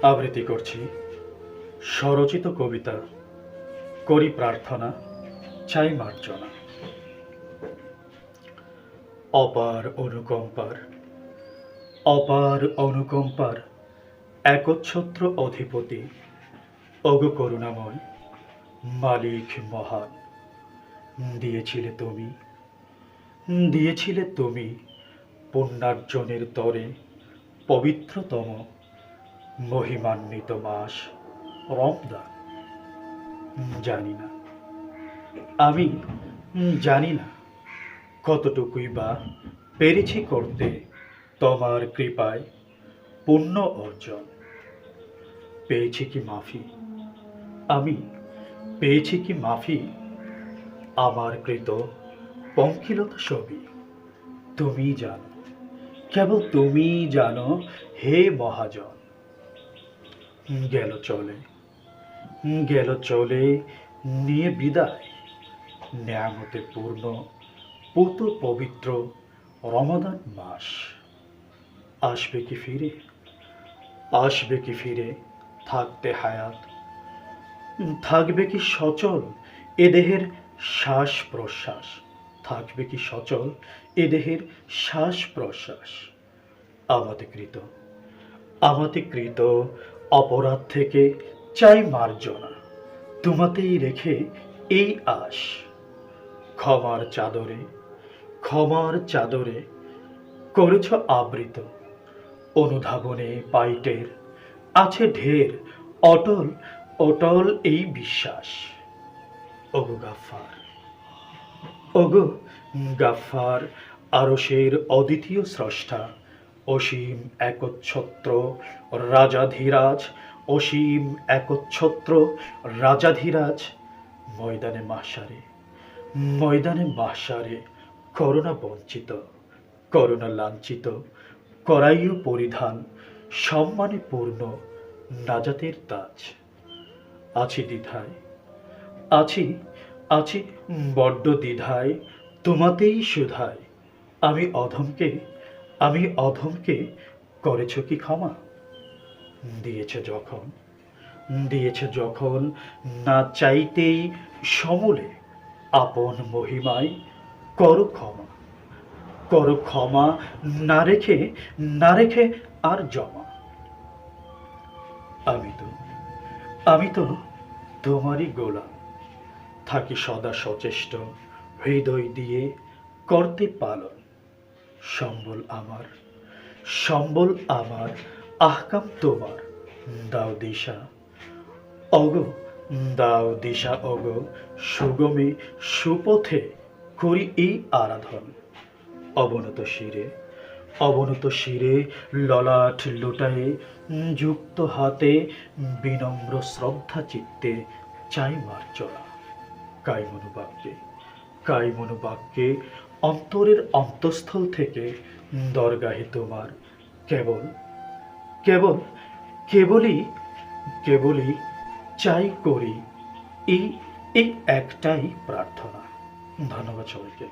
আবৃত্তি করছি স্বরচিত কবিতা, করি প্রার্থনা, চাই মার্জনা। অপার অনুকম্পার একচ্ছত্র অধিপতি, অগ করুণাময় মালিক মহান। দিয়েছিলে তুমি দিয়েছিলে তুমি পুণ্যার্জনের তরে পবিত্রতম মহিমান্বিত মাস রমজান। জানি না, আমি জানি না কতটুকুই বা পেরেছি করতে তোমার কৃপায় পুণ্য অর্জন। পেয়েছি কি মাফি, আমি পেয়েছি কি মাফি? আমার কৃত পঙ্কিলতা সবই তুমি জানো, কেবল তুমি জানো হে মহাজন। গেল চলে গেল চলে নিয়ে বিদায় নেয়ামতে পূর্ণ পুত পবিত্র রমাদান মাস। আসবে কি ফিরে, আসবে কি ফিরে থাকতে হায়াত? থাকবে কি সচল এ দেহের শ্বাস প্রশ্বাস? থাকবে কি সচল এ দেহের শ্বাস প্রশ্বাস? আমাতে কৃত অপরাধ থেকে চাই মার্জনা, তোমাতেই রেখে এই আশ। ক্ষমার চাদরে ক্ষমার চাদরে করেছ আবৃত, অনুধাবনে পাইটের আছে ঢের অটল অটল এই বিশ্বাস। ওগো গাফফার, ওগো গাফফার, আরশের অদ্বিতীয় স্রষ্টা, অসীম একচ্ছত্র রাজাধিরাজ, অসীম একচ্ছত্র রাজাধিরাজ। ময়দানে মাশারে ময়দানে মাশারে করোনা বঞ্চিত, করোনা লাঞ্ছিত করাইও পরিধান সম্মানে পূর্ণ নাজাতের তাজ। আছি দ্বিধায়, আছি আছি বড্ড দ্বিধায়, তোমাতেই সুধায় আমি অধমকে করেছ কি ক্ষমা? দিয়েছে যখন দিয়েছে যখন না চাইতেই সমূলে আপন মহিমায় করো ক্ষমা, করো ক্ষমা, না রেখে আর জমা। আমি তো তোমারই গোলাম, থাকি সদা সচেষ্ট হৃদয় দিয়ে করতে পালন। সম্বল আমার আহকাম তোমার, দাও দিশা অগো, দাও দিশা অগো, সুগমে সুপথে করি এই আরাধন। অবনত শিরে ললাট লুটায়ে যুক্ত হাতে বিনম্র শ্রদ্ধা চিত্তে চাই মার্জনা। কায়মনোবাক্যে অন্তরের অন্তঃস্থল থেকে দরগাহে তোমার কেবল কেবল কেবলই কেবলই চাই করি এই এই একটাই প্রার্থনা। ধন্যবাদ সবাইকে।